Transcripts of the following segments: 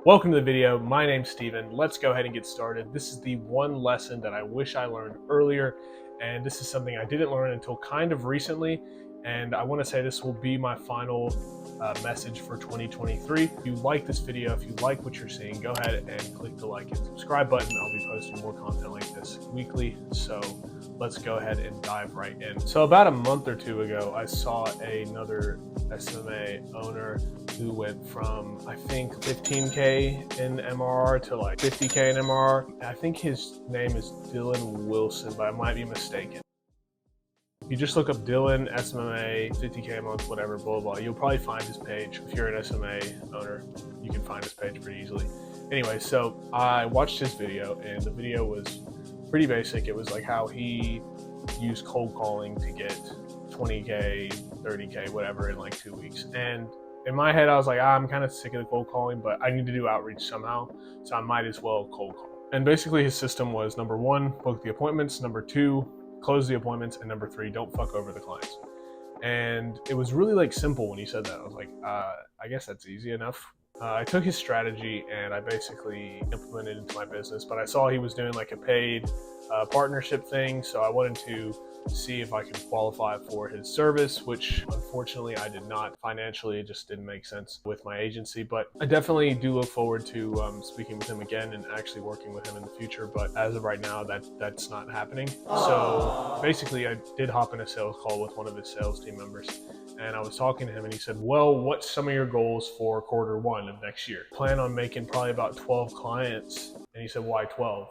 Welcome to the video. My name's Steven. Let's go ahead and get started. This is the one lesson that I wish I learned earlier, and this is something I didn't learn until kind of recently, and I want to say this will be my final message for 2023. If you like this video, if you like what you're seeing, go ahead and click the like and subscribe button. I'll be posting more content like this weekly, so let's go ahead and dive right in. So about a month or two ago, I saw another SMA owner who went from, I think, 15K in MRR to like 50K in MRR. I think his name is Dylan Wilson, but I might be mistaken. If you just look up Dylan, SMA, 50K a month, whatever, blah, blah, you'll probably find his page. If you're an SMA owner, you can find his page pretty easily. Anyway, so I watched his video, and the video was pretty basic. It was like how he used cold calling to get 20K, 30K, whatever in like 2 weeks. And in my head, I was like, I'm kind of sick of the cold calling, but I need to do outreach somehow, so I might as well cold call. And basically his system was, number one, book the appointments, number two, close the appointments, and number three, don't fuck over the clients. And it was really like simple when he said that. I was like, I guess that's easy enough. I took his strategy and I basically implemented it into my business, but I saw he was doing like a paid partnership thing, so I wanted to see if I could qualify for his service, which unfortunately I did not. Financially, it just didn't make sense with my agency, but I definitely do look forward to speaking with him again and actually working with him in the future. But as of right now, that's not happening. So basically, I did hop in a sales call with one of his sales team members, and I was talking to him, and he said, well, what's some of your goals for quarter one of next year? Plan on making probably about 12 clients. And he said, why 12?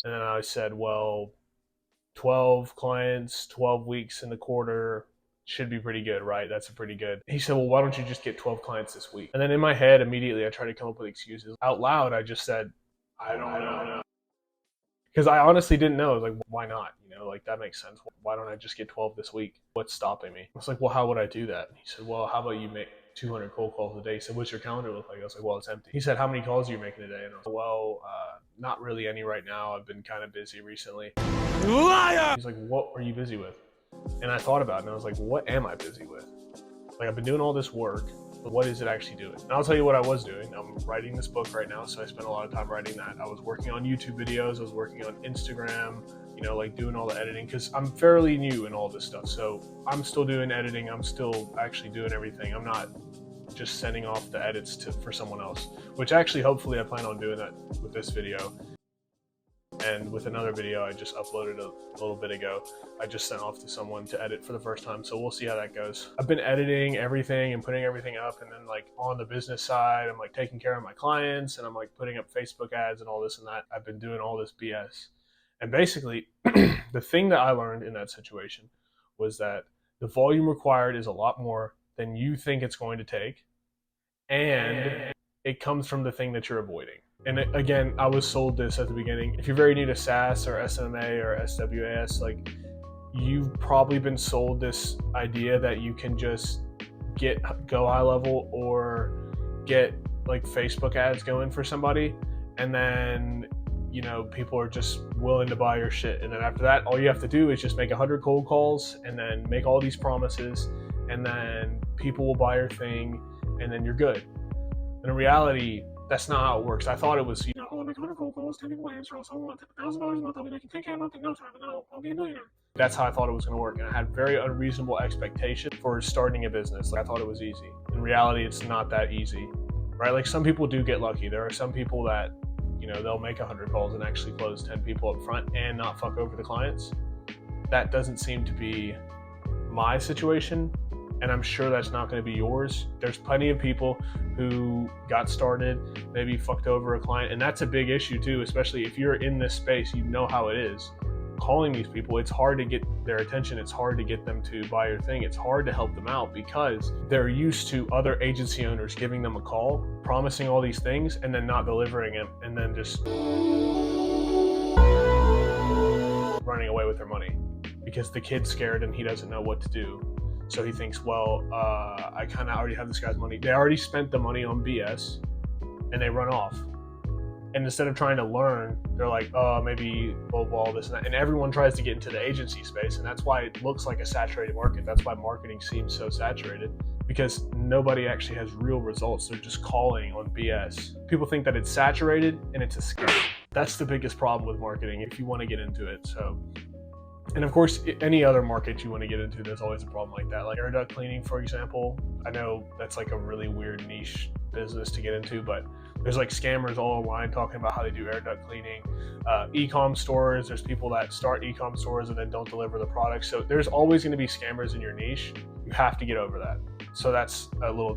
And then I said, well, 12 clients, 12 weeks in the quarter should be pretty good, right? That's pretty good. He said, well, why don't you just get 12 clients this week? And then in my head, immediately, I tried to come up with excuses. Out loud, I just said, I don't know. Because I honestly didn't know. I was like, why not? You know, like, that makes sense. Why don't I just get 12 this week? What's stopping me? I was like, well, how would I do that? He said, well, how about you make 200 cold calls a day? He said, what's your calendar look like? I was like, well, it's empty. He said, how many calls are you making a day? And I was like, well, not really any right now. I've been kind of busy recently. Liar! He's like, what are you busy with? And I thought about it, and I was like, what am I busy with? Like, I've been doing all this work, but what is it actually doing? And I'll tell you what I was doing. I'm writing this book right now, so I spent a lot of time writing that. I was working on YouTube videos. I was working on Instagram, you know, like doing all the editing, because I'm fairly new in all this stuff. So I'm still doing editing. I'm still actually doing everything. I'm not just sending off the edits for someone else, which actually, hopefully, I plan on doing that with this video. And with another video I just uploaded a little bit ago, I just sent off to someone to edit for the first time, so we'll see how that goes. I've been editing everything and putting everything up, and then like on the business side, I'm like taking care of my clients, and I'm like putting up Facebook ads and all this and that. I've been doing all this BS. And basically, the thing that I learned in that situation was that the volume required is a lot more than you think it's going to take, and it comes from the thing that you're avoiding. And again, I was sold this at the beginning. If you're very new to SaaS or SMA or SWAS, like, you've probably been sold this idea that you can just go high level or get like Facebook ads going for somebody, and then, you know, people are just willing to buy your shit. And then after that, all you have to do is just make 100 cold calls and then make all these promises, and then people will buy your thing, and then you're good. And in reality, that's not how it works. I thought it was, you know, I'll make 100 cold calls, 10 people answer, I'll want $1,000 a month, I'll be making 10K a month in no time, and I'll be a millionaire. That's how I thought it was going to work, and I had very unreasonable expectations for starting a business. Like, I thought it was easy. In reality, it's not that easy, right? Like, some people do get lucky. There are some people that, you know, they'll make 100 calls and actually close 10 people up front and not fuck over the clients. That doesn't seem to be my situation, and I'm sure that's not going to be yours. There's plenty of people who got started, maybe fucked over a client, and that's a big issue too, especially if you're in this space. You know how it is. Calling these people, it's hard to get their attention. It's hard to get them to buy your thing. It's hard to help them out because they're used to other agency owners giving them a call, promising all these things, and then not delivering it, and then just running away with their money because the kid's scared and he doesn't know what to do. So he thinks, well, I kind of already have this guy's money. They already spent the money on BS, and they run off. And instead of trying to learn, they're like, oh, maybe lowball, this and that. And everyone tries to get into the agency space, and that's why it looks like a saturated market. That's why marketing seems so saturated, because nobody actually has real results. They're just calling on BS. People think that it's saturated and it's a scam. That's the biggest problem with marketing if you want to get into it. So, and of course, any other market you want to get into, there's always a problem like that. Like air duct cleaning, for example. I know that's like a really weird niche business to get into, but there's like scammers all online talking about how they do air duct cleaning. E-com stores, there's people that start e-com stores and then don't deliver the products. So there's always going to be scammers in your niche. You have to get over that. So that's a little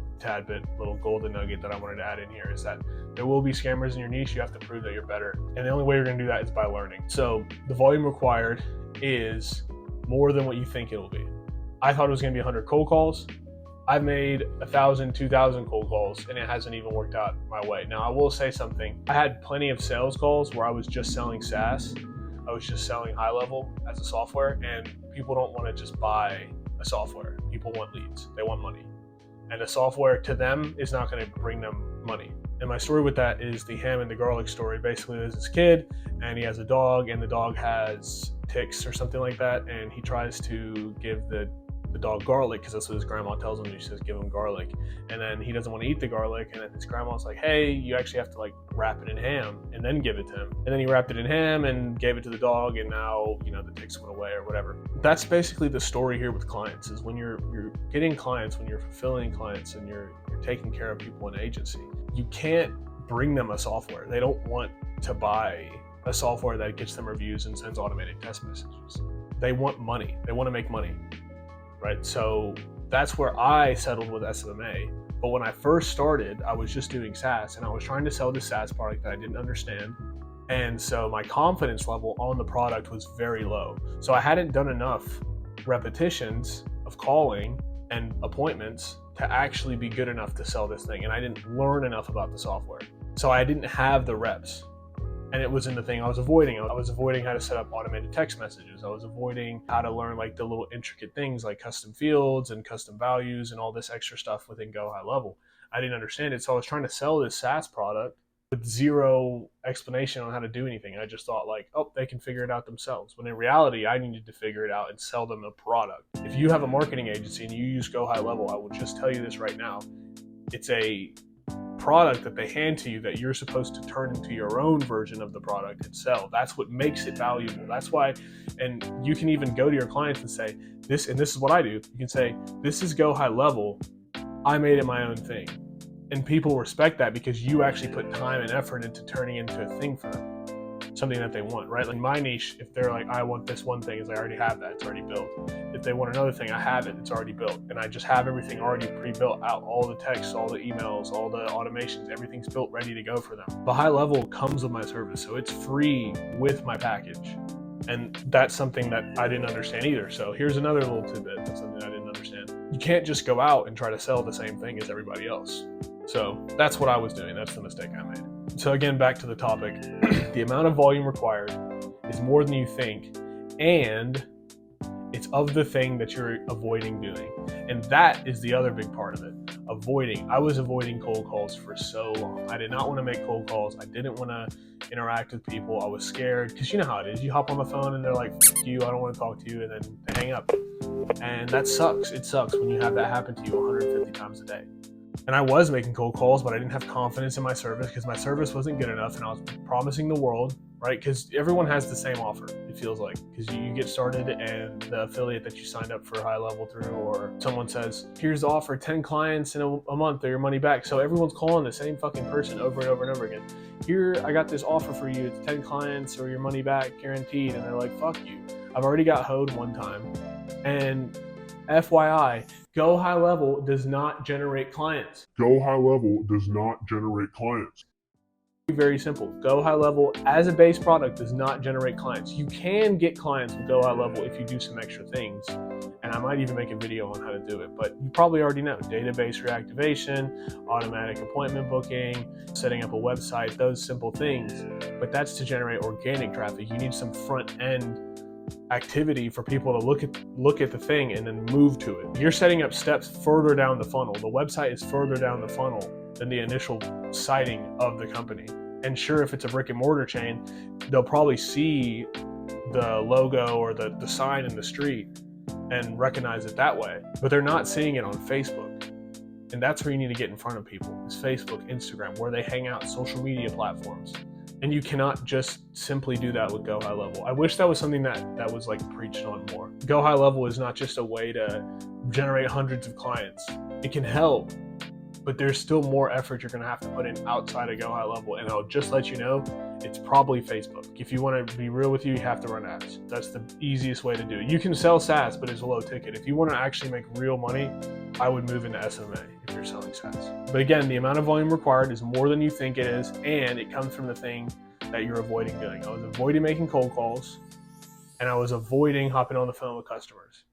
golden nugget that I wanted to add in here, is that there will be scammers in your niche. You have to prove that you're better. And the only way you're going to do that is by learning. So the volume required is more than what you think it'll be. I thought it was going to be 100 cold calls. I've made 1,000, 2,000 cold calls, and it hasn't even worked out my way. Now, I will say something. I had plenty of sales calls where I was just selling SaaS. I was just selling high level as a software, and people don't want to just buy a software. People want leads. They want money. And the software to them is not going to bring them money. And my story with that is the ham and the garlic story. Basically, there's this kid, and he has a dog, and the dog has ticks or something like that, and he tries to give the dog garlic because that's what his grandma tells him. She says give him garlic, and then he doesn't want to eat the garlic, and then his grandma's like, hey, you actually have to like wrap it in ham and then give it to him. And then he wrapped it in ham and gave it to the dog, and now the ticks went away or whatever. That's basically the story here with clients, is when you're getting clients, when you're fulfilling clients, and you're taking care of people in an agency, you can't bring them a software. They don't want to buy a software that gets them reviews and sends automated text messages. They want money. They want to make money. Right? So that's where I settled with SMMA. But when I first started, I was just doing SaaS, and I was trying to sell the SaaS product that I didn't understand. And so my confidence level on the product was very low. So I hadn't done enough repetitions of calling and appointments to actually be good enough to sell this thing. And I didn't learn enough about the software. So I didn't have the reps. And it wasn't the thing I was avoiding. I was avoiding how to set up automated text messages. I was avoiding how to learn like the little intricate things like custom fields and custom values and all this extra stuff within Go High Level. I didn't understand it. So I was trying to sell this SaaS product with zero explanation on how to do anything. I just thought like, oh, they can figure it out themselves. When in reality, I needed to figure it out and sell them a product. If you have a marketing agency and you use Go High Level, I will just tell you this right now. It's a product that they hand to you that you're supposed to turn into your own version of the product and sell. That's what makes it valuable. That's why, and you can even go to your clients and say, this is what I do. You can say, this is Go High Level. I made it my own thing. And people respect that because you actually put time and effort into turning into a thing for them. Something that they want, right? Like my niche, if they're like, I want this one thing, is I already have that, it's already built. If they want another thing, I have it, it's already built. And I just have everything already pre-built out, all the texts, all the emails, all the automations, everything's built, ready to go for them. The High Level comes with my service, so it's free with my package. And that's something that I didn't understand either. So here's another little tidbit, that's something I didn't understand. You can't just go out and try to sell the same thing as everybody else. So that's what I was doing, that's the mistake I made. So again, back to the topic, the amount of volume required is more than you think, and it's of the thing that you're avoiding doing. And that is the other big part of it, avoiding. I was avoiding cold calls for so long. I did not want to make cold calls. I didn't want to interact with people. I was scared, because you know how it is. You hop on the phone and they're like, F you, I don't want to talk to you, and then they hang up. And that sucks. It sucks when you have that happen to you 150 times a day. And I was making cold calls, but I didn't have confidence in my service because my service wasn't good enough, and I was promising the world, right? Because everyone has the same offer, it feels like. Because you get started and the affiliate that you signed up for High Level through, or someone says, here's the offer, 10 clients in a month or your money back. So everyone's calling the same fucking person over and over and over again. Here, I got this offer for you, it's 10 clients or your money back guaranteed. And they're like, fuck you. I've already got hoed one time. And FYI, Go High Level does not generate clients. Go High Level does not generate clients. Very simple. Go High Level as a base product does not generate clients. You can get clients with Go High Level if you do some extra things. And I might even make a video on how to do it, but you probably already know. Database reactivation, automatic appointment booking, setting up a website, those simple things. But that's to generate organic traffic. You need some front end activity for people to look at the thing and then move to it. You're setting up steps further down the funnel. The website is further down the funnel than the initial sighting of the company. And sure, if it's a brick and mortar chain, they'll probably see the logo or the sign in the street and recognize it that way. But they're not seeing it on Facebook. And that's where you need to get in front of people, is Facebook, Instagram, where they hang out, social media platforms. And you cannot just simply do that with Go High Level. I wish that was something that was like preached on more. Go High Level is not just a way to generate hundreds of clients. It can help, but there's still more effort you're gonna have to put in outside of Go High Level. And I'll just let you know, it's probably Facebook. If you wanna be real with you have to run ads. That's the easiest way to do it. You can sell SaaS, but it's a low ticket. If you wanna actually make real money, I would move into SMA if you're selling SaaS. But again, the amount of volume required is more than you think it is, and it comes from the thing that you're avoiding doing. I was avoiding making cold calls, and I was avoiding hopping on the phone with customers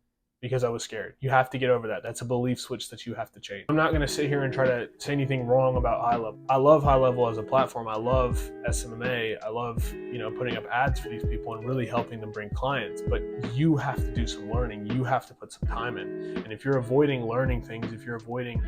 because I was scared. You have to get over that. That's a belief switch that you have to change. I'm not gonna sit here and try to say anything wrong about High Level. I love High Level as a platform. I love SMA. I love, putting up ads for these people and really helping them bring clients. But you have to do some learning. You have to put some time in. And if you're avoiding learning things, if you're avoiding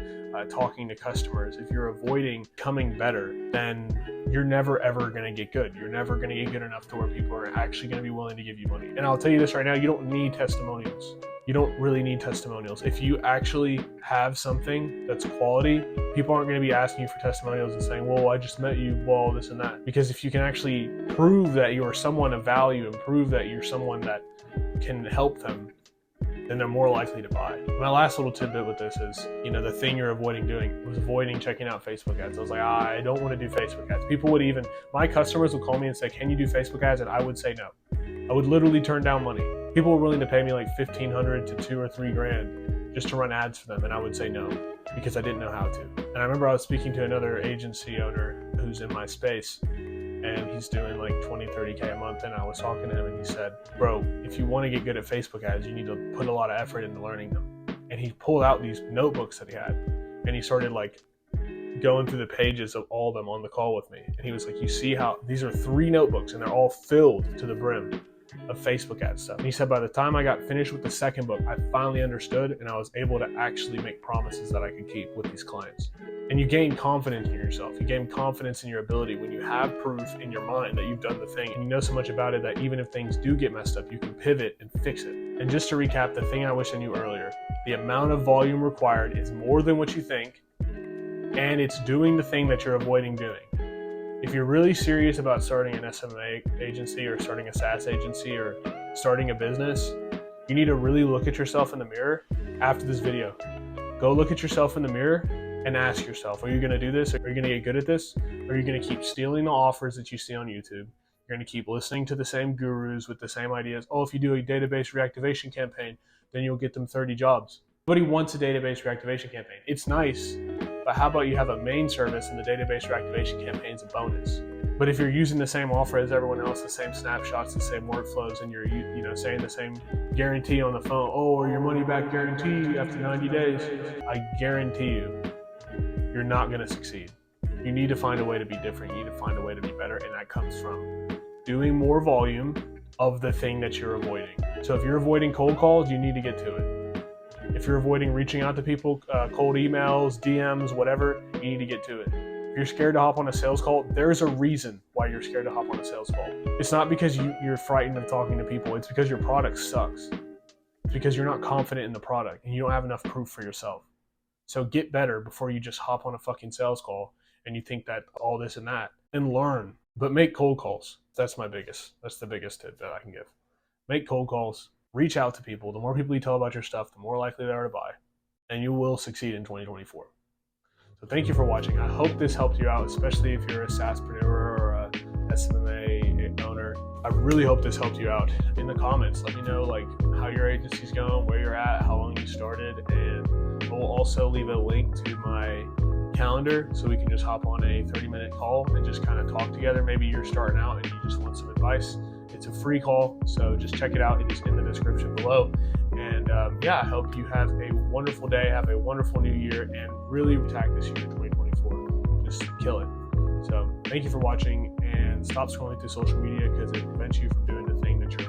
talking to customers, if you're avoiding becoming better, then you're never ever gonna get good. You're never gonna get good enough to where people are actually gonna be willing to give you money. And I'll tell you this right now, you don't need testimonials. You don't really need testimonials. If you actually have something that's quality, people aren't going to be asking you for testimonials and saying, well, I just met you, well, this and that. Because if you can actually prove that you are someone of value and prove that you're someone that can help them, then they're more likely to buy. My last little tidbit with this is, the thing you're avoiding doing was avoiding checking out Facebook ads. I was like, I don't want to do Facebook ads. My customers would call me and say, can you do Facebook ads? And I would say no. I would literally turn down money. People were willing to pay me like $1,500 to $2,000 or $3,000 just to run ads for them, and I would say no because I didn't know how to. And I remember I was speaking to another agency owner who's in my space, and he's doing like 20, 30K a month, and I was talking to him, and he said, bro, if you want to get good at Facebook ads, you need to put a lot of effort into learning them. And he pulled out these notebooks that he had, and he started like going through the pages of all of them on the call with me. And he was like, you see how these are 3 notebooks, and they're all filled to the brim of Facebook ad stuff. And he said, by the time I got finished with the second book, I finally understood, and I was able to actually make promises that I could keep with these clients. And you gain confidence in yourself. You gain confidence in your ability when you have proof in your mind that you've done the thing, and you know so much about it that even if things do get messed up, you can pivot and fix it. And just to recap, the thing I wish I knew earlier, the amount of volume required is more than what you think, and it's doing the thing that you're avoiding doing. If you're really serious about starting an SMA agency or starting a SaaS agency or starting a business, you need to really look at yourself in the mirror after this video. Go look at yourself in the mirror and ask yourself, are you going to do this? Are you going to get good at this? Or are you going to keep stealing the offers that you see on YouTube? You're going to keep listening to the same gurus with the same ideas. Oh, if you do a database reactivation campaign, then you'll get them 30 jobs. Nobody wants a database reactivation campaign. It's nice, but how about you have a main service and the database reactivation campaign's a bonus? But if you're using the same offer as everyone else, the same snapshots, the same workflows, and you're saying the same guarantee on the phone, oh, or your money back guarantee after 90 days, I guarantee you, you're not going to succeed. You need to find a way to be different. You need to find a way to be better, and that comes from doing more volume of the thing that you're avoiding. So if you're avoiding cold calls, you need to get to it. If you're avoiding reaching out to people, cold emails, DMs, whatever, you need to get to it. If you're scared to hop on a sales call, there's a reason why you're scared to hop on a sales call. It's not because you're frightened of talking to people. It's because your product sucks. It's because you're not confident in the product and you don't have enough proof for yourself. So get better before you just hop on a fucking sales call and you think that all this and that, and learn. But make cold calls. That's the biggest tip that I can give. Make cold calls. Reach out to people. The more people you tell about your stuff, the more likely they are to buy. And you will succeed in 2024. So thank you for watching. I hope this helped you out, especially if you're a SaaSpreneur or a SMA owner. I really hope this helped you out. In the comments, let me know how your agency's going, where you're at, how long you started, and we'll also leave a link to my calendar so we can just hop on a 30-minute call and just kind of talk together. Maybe you're starting out and you just want some advice. It's a free call, so just check it out. It is in the description below. And I hope you have a wonderful day, have a wonderful new year, and really attack this year in 2024. Just kill it. So thank you for watching, and stop scrolling through social media because it prevents you from doing the thing that you're